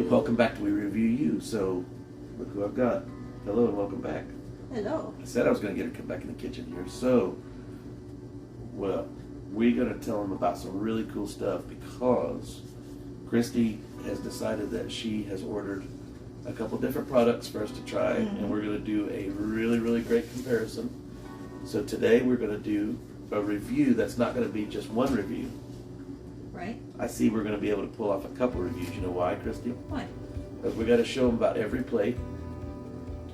Hey, welcome back to We Review You. So, look who I've got. Hello and welcome back. Hello. I said I was going to get her to come back in the kitchen here. So, well, we're going to tell them about some really cool stuff because Christy has decided that she has ordered a couple different products for us to try, and we're going to do a really, really great comparison. So today we're going to do a review that's not going to be just one review. Right? I see we're going to be able to pull off a couple reviews. You know why, Christy? Why? Because we got to show them about every plate,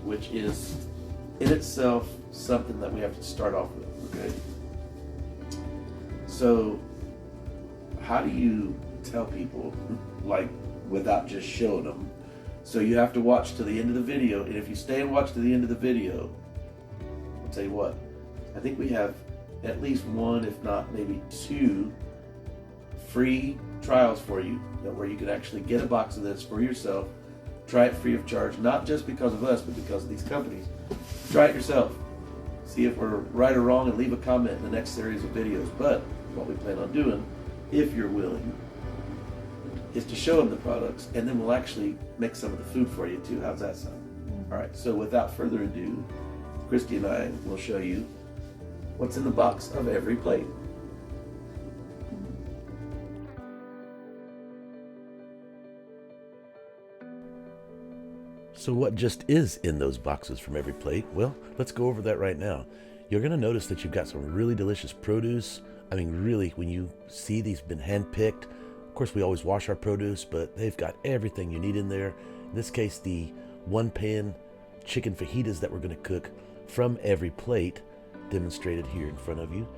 which is in itself something that we have to start off with, okay? So, how do you tell people, like, without just showing them? So you have to watch to the end of the video, and if you stay and watch to the end of the video, I'll tell you what, I think we have at least one, if not maybe two, free trials for you where you can actually get a box of this for yourself, try it free of charge, not just because of us, but because of these companies. Try it yourself. See if we're right or wrong and leave a comment in the next series of videos. But what we plan on doing, if you're willing, is to show them the products, and then we'll actually make some of the food for you too. How's that sound? All right, so without further ado, Christy and I will show you what's in the box of every plate. So what just is in those boxes from every plate? Well, let's go over that right now. You're going to notice that you've got some really delicious produce. I mean, really, when you see these been hand-picked, of course, we always wash our produce, but they've got everything you need in there. In this case, the one-pan chicken fajitas that we're going to cook from every plate, demonstrated here in front of you.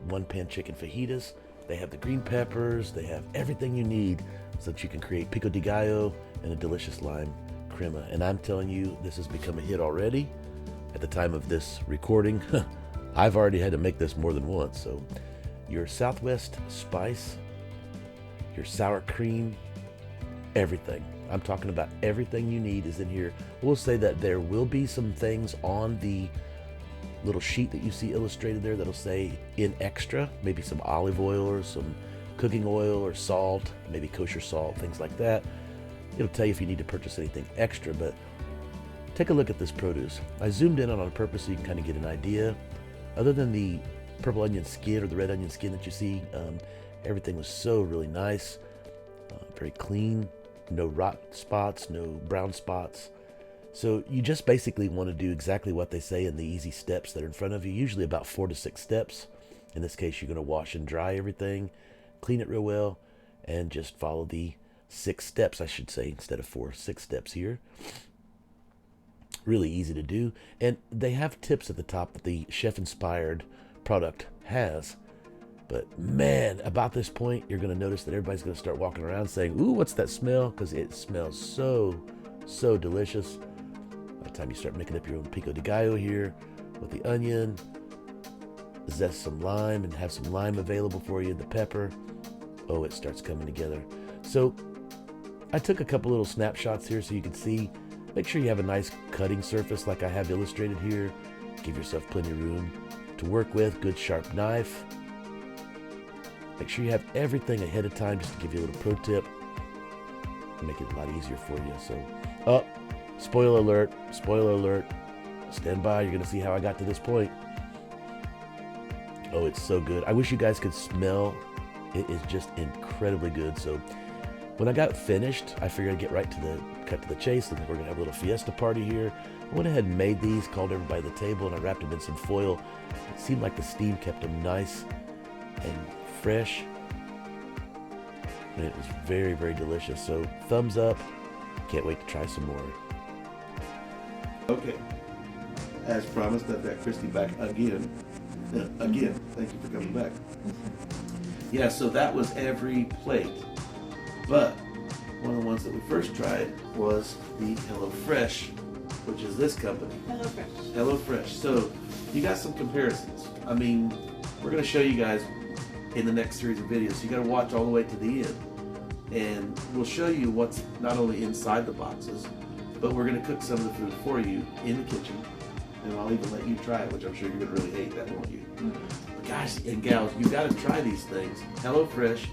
One-pan chicken fajitas. They have the green peppers. They have everything you need so that you can create pico de gallo and a delicious lime crema. And I'm telling you, this has become a hit already. At the time of this recording, I've already had to make this more than once. So your Southwest spice, your sour cream, everything. I'm talking about everything you need is in here. We'll say that there will be some things on the little sheet that you see illustrated there that'll say in extra, maybe some olive oil or some cooking oil or salt, maybe kosher salt, things like that. It'll tell you if you need to purchase anything extra, but take a look at this produce. I zoomed in on purpose so you can kind of get an idea. Other than the purple onion skin or the red onion skin that you see, everything was so really nice, very clean, no rot spots, no brown spots. So you just basically want to do exactly what they say in the easy steps that are in front of you, usually about 4 to 6 steps. In this case, you're going to wash and dry everything, clean it real well, and just follow the 6 steps, I should say, instead of 4, 6 steps here. Really easy to do. And they have tips at the top that the chef-inspired product has. But man, about this point, you're going to notice that everybody's going to start walking around saying, ooh, what's that smell? Because it smells so, so delicious. By the time you start making up your own pico de gallo here with the onion, zest some lime and have some lime available for you, the pepper. Oh, it starts coming together. So I took a couple little snapshots here so you can see. Make sure you have a nice cutting surface like I have illustrated here. Give yourself plenty of room to work with. Good sharp knife. Make sure you have everything ahead of time, just to give you a little pro tip. Make it a lot easier for you. So, spoiler alert, spoiler alert. Stand by, you're gonna see how I got to this point. Oh, it's so good. I wish you guys could smell. It is just incredibly good. So when I got finished, I figured I'd get right to the cut to the chase, and we're gonna have a little fiesta party here. I went ahead and made these, called everybody to the table, and I wrapped them in some foil. It seemed like the steam kept them nice and fresh, and it was very, very delicious. So thumbs up. Can't wait to try some more. Okay, as promised, I've got Christy back again. Again, thank you for coming back. Yeah, so that was every plate, but one of the ones that we first tried was the HelloFresh, which is this company. HelloFresh. HelloFresh. So you got some comparisons. I mean, we're going to show you guys in the next series of videos. So you got to watch all the way to the end, and we'll show you what's not only inside the boxes, but we're going to cook some of the food for you in the kitchen, and I'll even let you try it, which I'm sure you're going to really hate that, won't you? But guys and gals, you got to try these things. HelloFresh,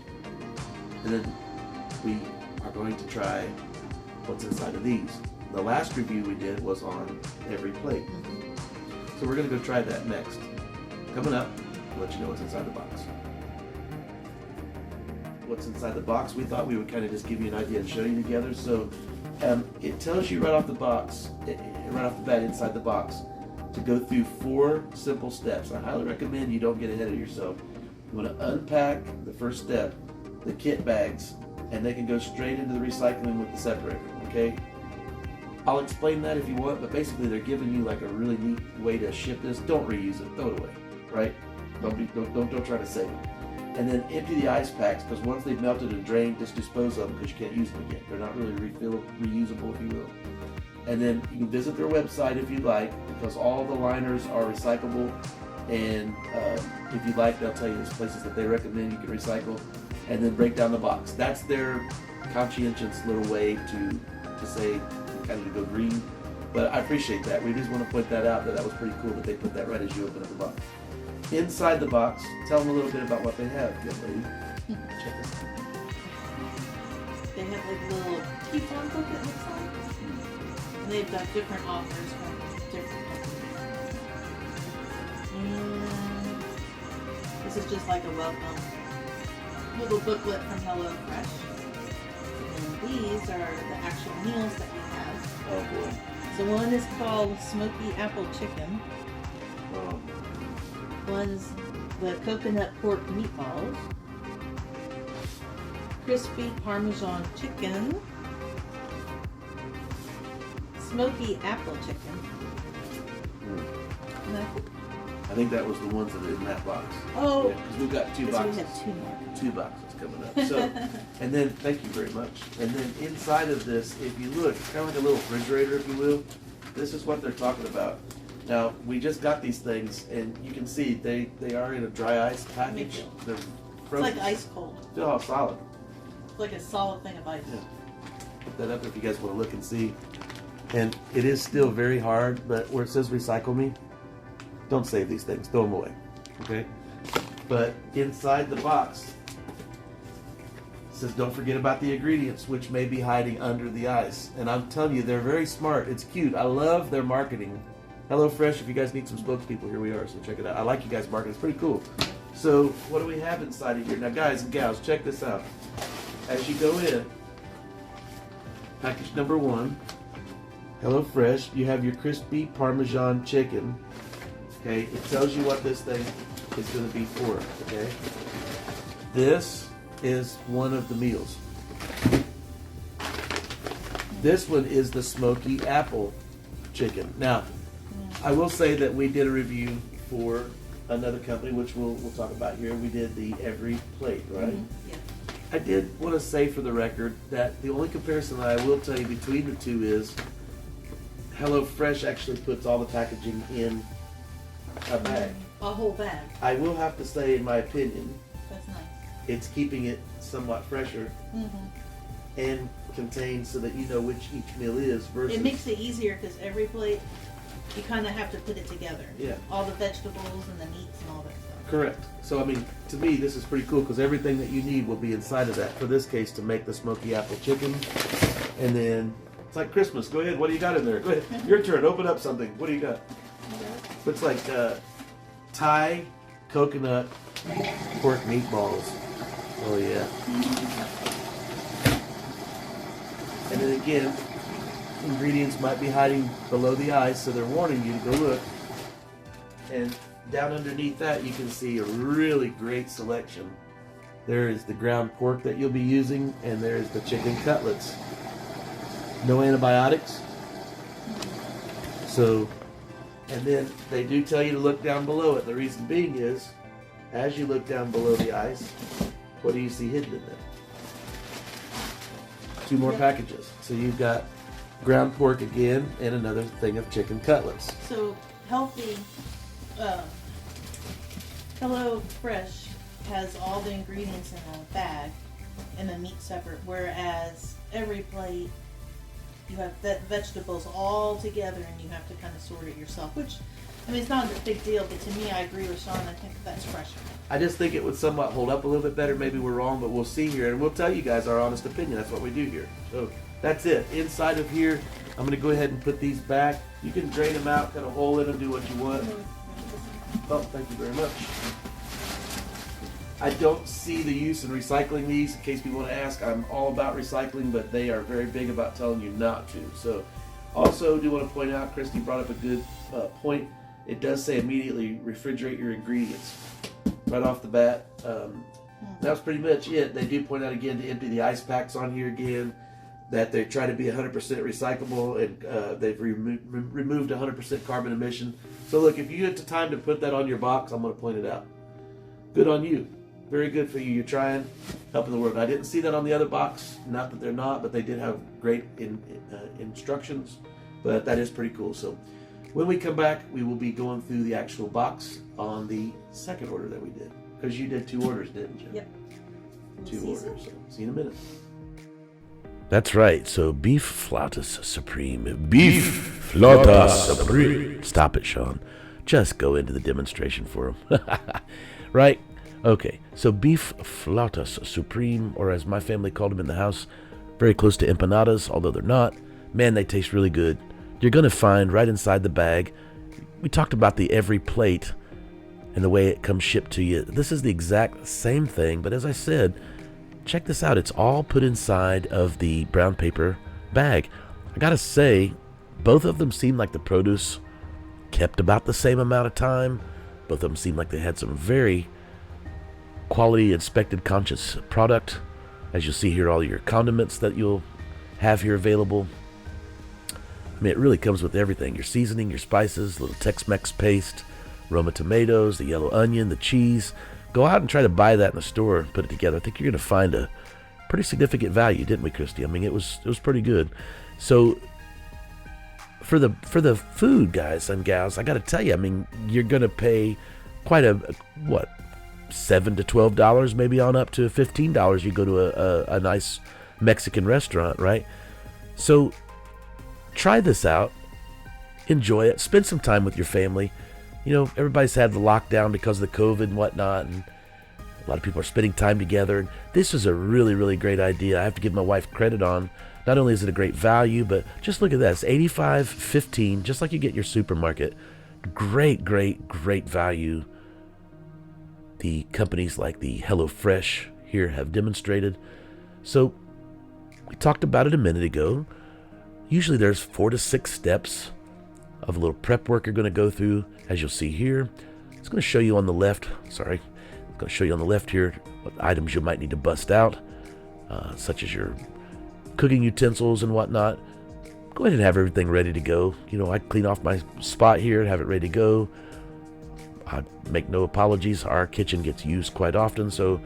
and then we are going to try what's inside of these. The last review we did was on every plate. So we're gonna go try that next. Coming up, I'll let you know what's inside the box. What's inside the box, we thought we would kind of just give you an idea and show you together. So it tells you right off the box, right off the bat inside the box, to go through 4 simple steps. I highly recommend you don't get ahead of yourself. You want to unpack the first step, the kit bags, and they can go straight into the recycling with the separator, okay? I'll explain that if you want, but basically they're giving you like a really neat way to ship this. Don't reuse it, throw it away, right? Don't try to save it. And then empty the ice packs, because once they've melted and drained, just dispose of them because you can't use them again. They're not really reusable, if you will. And then you can visit their website if you'd like, because all the liners are recyclable. And if you'd like, they'll tell you there's places that they recommend you can recycle. And then break down the box. That's their conscientious little way to say, kind of to go green. But I appreciate that. We just want to point that out, that was pretty cool that they put that right as you open up the box. Inside the box, tell them a little bit about what they have, young lady. Check this out. They have like a little coupon book, it looks like. And they've got different offers from different companies. And this is just like a welcome little booklet from HelloFresh. And these are the actual meals that we have. Oh boy. So one is called Smoky Apple Chicken. Oh. One's the coconut pork meatballs. Crispy Parmesan chicken. Smoky apple chicken. And I think that was the ones that are in that box. Oh, yeah, because we've got 2 so boxes. we have 2 more. 2 boxes coming up. So, and then thank you very much. And then inside of this, if you look, it's kind of like a little refrigerator, if you will. This is what they're talking about. Now, we just got these things, and you can see they are in a dry ice package. They're frozen. It's like ice cold. Feel how solid. It's like a solid thing of ice. Yeah. Put that up if you guys want to look and see. And it is still very hard, but where it says recycle me, don't save these things. Throw them away. Okay? But inside the box, it says don't forget about the ingredients, which may be hiding under the ice. And I'm telling you, they're very smart. It's cute. I love their marketing. HelloFresh, if you guys need some spokespeople, here we are, so check it out. I like you guys' marketing. It's pretty cool. So what do we have inside of here? Now, guys and gals, check this out. As you go in, package number 1, HelloFresh, you have your crispy Parmesan chicken. Okay, it tells you what this thing is going to be for, okay? This is one of the meals. This one is the smoky apple chicken. Now, I will say that we did a review for another company, which we'll talk about here. We did the every plate, right? Yeah. I did want to say for the record that the only comparison that I will tell you between the two is HelloFresh actually puts all the packaging in a bag. A whole bag. I will have to say, in my opinion, That's nice. it's keeping it somewhat fresher and contained so that you know which each meal is versus... It makes it easier because every plate, you kind of have to put it together. Yeah. All the vegetables and the meats and all that stuff. Correct. So, I mean, to me, this is pretty cool because everything that you need will be inside of that. For this case, to make the smoky apple chicken. And then, it's like Christmas. Go ahead. What do you got in there? Go ahead. Your turn. Open up something. What do you got? Looks like Thai coconut pork meatballs. Oh, yeah. And then again, ingredients might be hiding below the ice, so they're warning you to go look. And down underneath that, you can see a really great selection. There is the ground pork that you'll be using, and there's the chicken cutlets. No antibiotics. So, and then they do tell you to look down below it. The reason being is, as you look down below the ice, what do you see hidden in there? 2 more packages. So you've got ground pork again, and another thing of chicken cutlets. So healthy, HelloFresh has all the ingredients in a bag and the meat separate, whereas every plate you have vegetables all together and you have to kind of sort it yourself, which, I mean, it's not a big deal, but to me, I agree with Sean. I think that's fresher. I just think it would somewhat hold up a little bit better. Maybe we're wrong, but we'll see here, and we'll tell you guys our honest opinion. That's what we do here. So that's it. Inside of here, I'm going to go ahead and put these back. You can drain them out, cut a hole in them, do what you want. Oh, thank you very much. I don't see the use in recycling these. In case people want to ask, I'm all about recycling, but they are very big about telling you not to. So, also do want to point out, Christy brought up a good point. It does say immediately refrigerate your ingredients right off the bat. That was pretty much it. They do point out again to empty the ice packs on here again, that they try to be 100% recyclable, and they've removed 100% carbon emission. So look, if you get the time to put that on your box, I'm going to point it out. Good on you. Very good for you. You're trying, helping the world. I didn't see that on the other box. Not that they're not, but they did have great instructions. But that is pretty cool. So when we come back, we will be going through the actual box on the second order that we did. Because you did 2 orders, didn't you? Yep. 2 orders. So see you in a minute. That's right. So Beefflautas Supreme. Beefflautas Supreme. Stop it, Sean. Just go into the demonstration for him. Right? Okay. So Beefflautas Supreme, or as my family called them in the house, very close to empanadas, although they're not. Man, they taste really good. You're going to find right inside the bag. We talked about the every plate and the way it comes shipped to you. This is the exact same thing, but as I said, check this out. It's all put inside of the brown paper bag. I gotta say, both of them seem like the produce kept about the same amount of time. Both of them seem like they had some very quality, inspected, conscious product. As you'll see here, all your condiments that you'll have here available. I mean, it really comes with everything. Your seasoning, your spices, little Tex-Mex paste, Roma tomatoes, the yellow onion, the cheese. Go out and try to buy that in the store and put it together. I think you're going to find a pretty significant value, didn't we, Christy? I mean, it was pretty good. So for the food, guys and gals, I got to tell you, I mean, you're going to pay quite $7 to $12, maybe on up to $15. You go to a nice Mexican restaurant, right? So try this out, enjoy it, spend some time with your family. You know, everybody's had the lockdown because of the COVID and whatnot, and a lot of people are spending time together. And this is a really, really great idea. I have to give my wife credit on. Not only is it a great value, but just look at this, $85.15, just like you get your supermarket. Great, great, great value. The companies like the HelloFresh here have demonstrated. So we talked about it a minute ago. Usually there's 4 to 6 steps of a little prep work you're going to go through, as you'll see here. It's going to show you on the left, it's going to show you on the left here what items you might need to bust out, such as your cooking utensils and whatnot. Go ahead and have everything ready to go. You know, I clean off my spot here and have it ready to go. I make no apologies. Our kitchen gets used quite often, so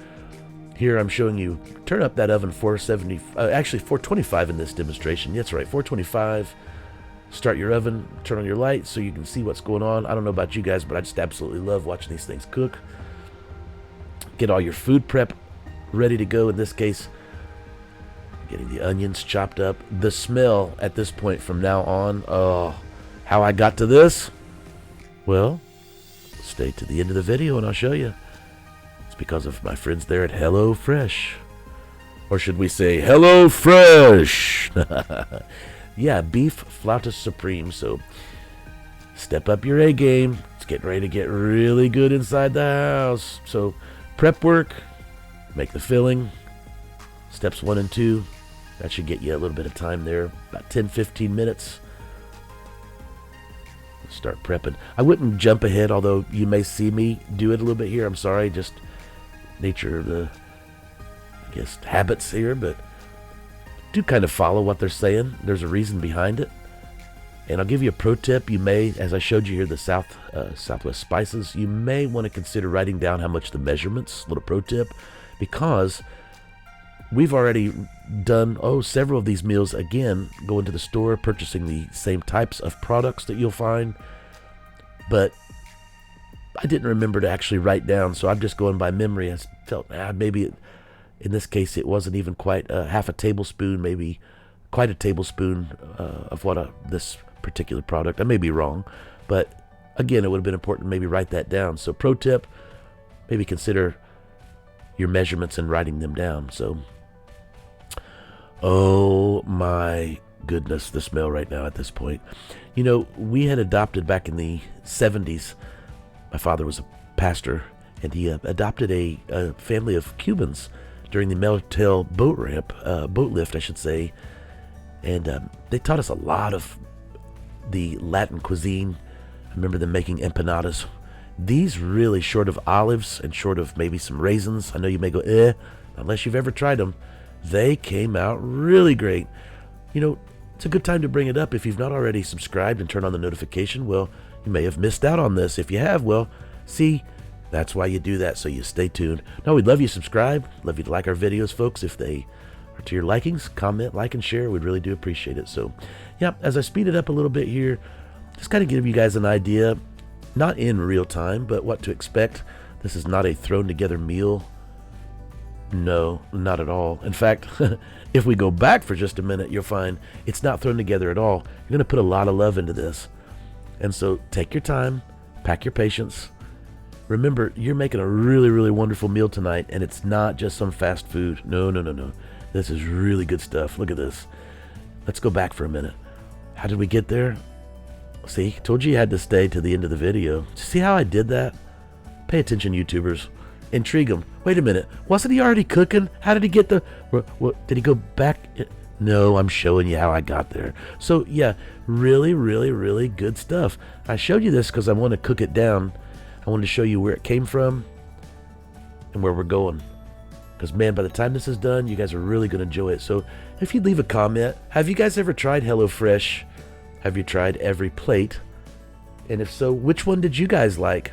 here I'm showing you, turn up that oven 425 in this demonstration. That's right, 425. Start your oven, turn on your light so you can see what's going on. I don't know about you guys, but I just absolutely love watching these things cook. Get all your food prep ready to go. In this case, getting the onions chopped up. The smell at this point from now on, oh, how I got to this? Well, stay to the end of the video and I'll show you. It's because of my friends there at HelloFresh. Or should we say HelloFresh? Yeah, Beefflautas Supreme. So step up your A game. It's getting ready to get really good inside the house. So prep work, make the filling. Steps 1 and 2. That should get you a little bit of time there. About 10-15 minutes. Start prepping. I wouldn't jump ahead, although you may see me do it a little bit here. I'm sorry, just nature of the, I guess, habits here, but do kind of follow what they're saying. There's a reason behind it. And I'll give you a pro tip. You may, as I showed you here, the Southwest spices, you may want to consider writing down how much the measurements, little pro tip, because we've already done, several of these meals, again, going to the store, purchasing the same types of products that you'll find. But I didn't remember to actually write down, so I'm just going by memory. I felt maybe in this case it wasn't even quite half a tablespoon, maybe quite a tablespoon of this particular product. I may be wrong, but again, it would have been important to maybe write that down. So pro tip, maybe consider your measurements and writing them down. So Oh my goodness, the smell right now at this point. You know, we had adopted back in the 70s. My father was a pastor, and he adopted a family of Cubans during the Meltail boat lift, I should say. And they taught us a lot of the Latin cuisine. I remember them making empanadas. These really, short of olives and short of maybe some raisins, I know you may go, unless you've ever tried them, they came out really great. You know, it's a good time to bring it up. If you've not already subscribed and turned on the notification, well, you may have missed out on this. If you have, well, see, that's why you do that, so you stay tuned. No, we'd love you to subscribe. Love you to like our videos, folks. If they are to your likings, comment, like, and share. We'd really do appreciate it. So, yeah, as I speed it up a little bit here, just kind of give you guys an idea, not in real time, but what to expect. This is not a thrown together meal. No, not at all. In fact, if we go back for just a minute, you'll find it's not thrown together at all. You're going to put a lot of love into this. And so take your time, pack your patience. Remember, you're making a really, really wonderful meal tonight, and it's not just some fast food. No. This is really good stuff. Look at this. Let's go back for a minute. How did we get there? See, told you had to stay to the end of the video. See how I did that? Pay attention, YouTubers. Intrigue them. Wait a minute. Wasn't he already cooking? How did he get the... What, did he go back? No, I'm showing you how I got there. So, yeah, really, really, really good stuff. I showed you this because I want to cook it down. I wanted to show you where it came from and where we're going. Because, man, by the time this is done, you guys are really going to enjoy it. So, if you'd leave a comment, have you guys ever tried HelloFresh? Have you tried every plate? And if so, which one did you guys like?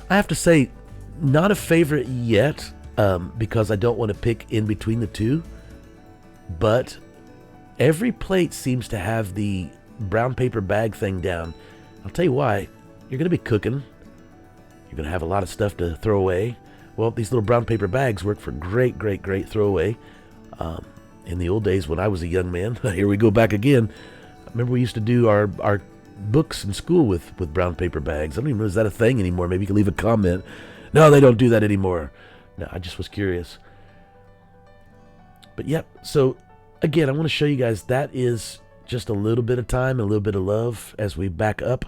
I have to say, not a favorite yet, because I don't want to pick in between the two. But every plate seems to have the brown paper bag thing down. I'll tell you why. You're going to be cooking. You're going to have a lot of stuff to throw away. Well, these little brown paper bags work for great throwaway. In the old days when I was a young man, here we go back again. I remember we used to do our books in school with brown paper bags. I don't even know, is that a thing anymore? Maybe you can leave a comment. No, they don't do that anymore. No, I just was curious. But yep, so again, I want to show you guys that is just a little bit of time and a little bit of love as we back up.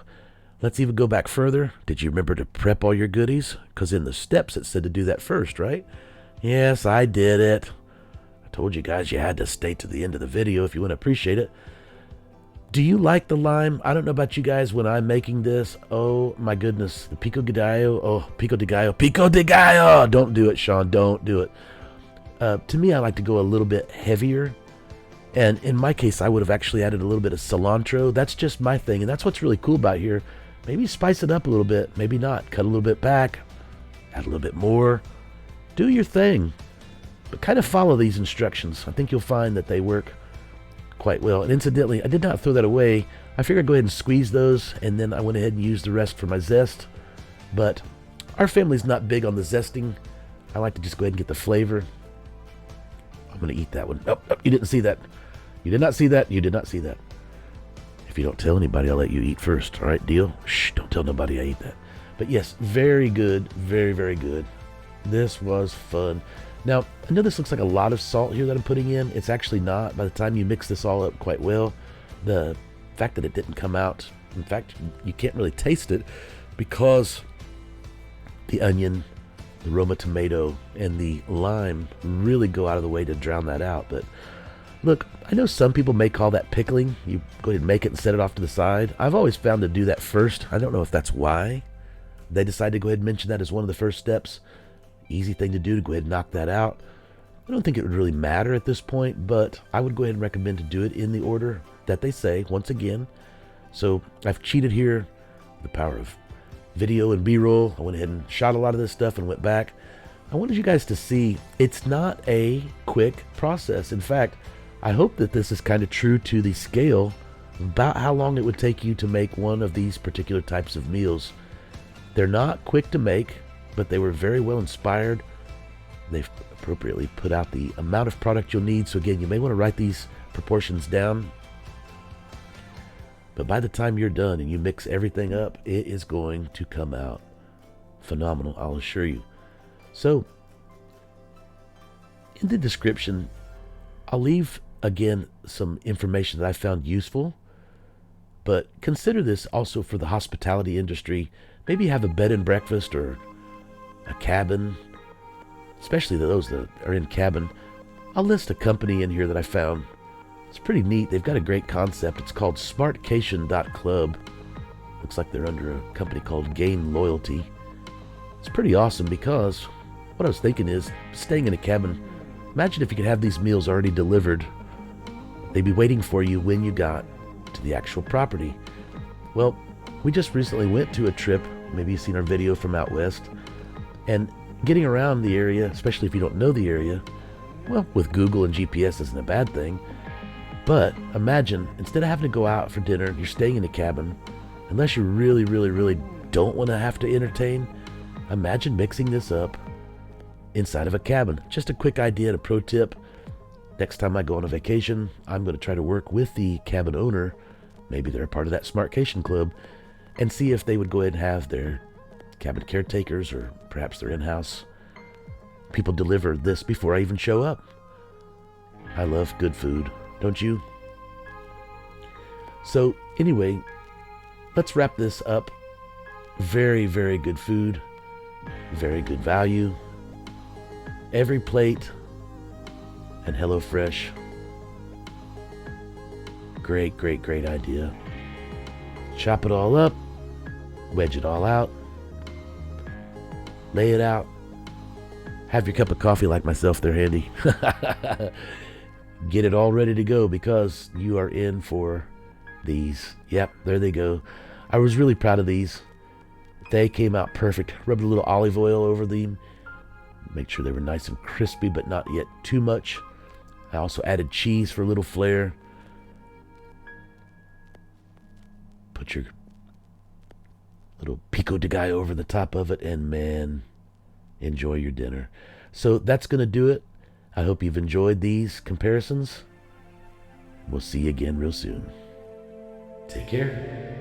Let's even go back further. Did you remember to prep all your goodies? Because in the steps it said to do that first, right? Yes, I did it. I told you guys you had to stay to the end of the video if you want to appreciate it. Do you like the lime? I don't know about you guys when I'm making this. Oh my goodness, the pico de gallo. Oh, pico de gallo. Pico de gallo! Don't do it, Sean. Don't do it. To me, I like to go a little bit heavier. And in my case, I would have actually added a little bit of cilantro. That's just my thing. And that's what's really cool about here. Maybe spice it up a little bit. Maybe not. Cut a little bit back. Add a little bit more. Do your thing. But kind of follow these instructions. I think you'll find that they work quite well. And incidentally, I did not throw that away. I figured I'd go ahead and squeeze those, and then I went ahead and used the rest for my zest. But our family's not big on the zesting. I like to just go ahead and get the flavor. I'm going to eat that one. Oh, you didn't see that. You did not see that. You did not see that. If you don't tell anybody, I'll let you eat first. All right, deal? Shh, don't tell nobody I eat that. But yes, very good. Very, very good. This was fun. Now, I know this looks like a lot of salt here that I'm putting in. It's actually not. By the time you mix this all up quite well, the fact that it didn't come out, in fact, you can't really taste it because the onion, the Roma tomato, and the lime really go out of the way to drown that out. But look, I know some people may call that pickling. You go ahead and make it and set it off to the side. I've always found to do that first. I don't know if that's why they decided to go ahead and mention that as one of the first steps. Easy thing to do to go ahead and knock that out. I don't think it would really matter at this point, but I would go ahead and recommend to do it in the order that they say, once again. So I've cheated here, the power of video and B-roll. I went ahead and shot a lot of this stuff and went back. I wanted you guys to see it's not a quick process. In fact, I hope that this is kind of true to the scale about how long it would take you to make one of these particular types of meals. They're not quick to make, but they were very well inspired. They've appropriately put out the amount of product you'll need. So again, you may want to write these proportions down. But by the time you're done and you mix everything up, it is going to come out phenomenal, I'll assure you. So, in the description, I'll leave again some information that I found useful, but consider this also for the hospitality industry. Maybe have a bed and breakfast or a cabin, especially those that are in cabin. I'll list a company in here that I found. It's pretty neat. They've got a great concept. It's called smartcation.club. Looks like they're under a company called Gain Loyalty. It's pretty awesome because what I was thinking is staying in a cabin. Imagine if you could have these meals already delivered. They'd be waiting for you when you got to the actual property. Well, we just recently went to a trip. Maybe you've seen our video from out west. And getting around the area, especially if you don't know the area, well, with Google and GPS isn't a bad thing. But imagine, instead of having to go out for dinner, you're staying in a cabin. Unless you really, really, really don't want to have to entertain, imagine mixing this up inside of a cabin. Just a quick idea and a pro tip. Next time I go on a vacation, I'm going to try to work with the cabin owner. Maybe they're a part of that Smartcation Club, and see if they would go ahead and have their cabin caretakers or perhaps their in-house people deliver this before I even show up. I love good food, don't you? So anyway, let's wrap this up. Very, very good food, very good value. Every plate and HelloFresh. Great, great, great idea. Chop it all up, wedge it all out, lay it out. Have your cup of coffee like myself there handy. Get it all ready to go because you are in for these. Yep, there they go. I was really proud of these. They came out perfect. Rubbed a little olive oil over them. Make sure they were nice and crispy, but not yet too much. I also added cheese for a little flair. Put your little pico de gallo over the top of it, and man, enjoy your dinner. So that's going to do it. I hope you've enjoyed these comparisons. We'll see you again real soon. Take care.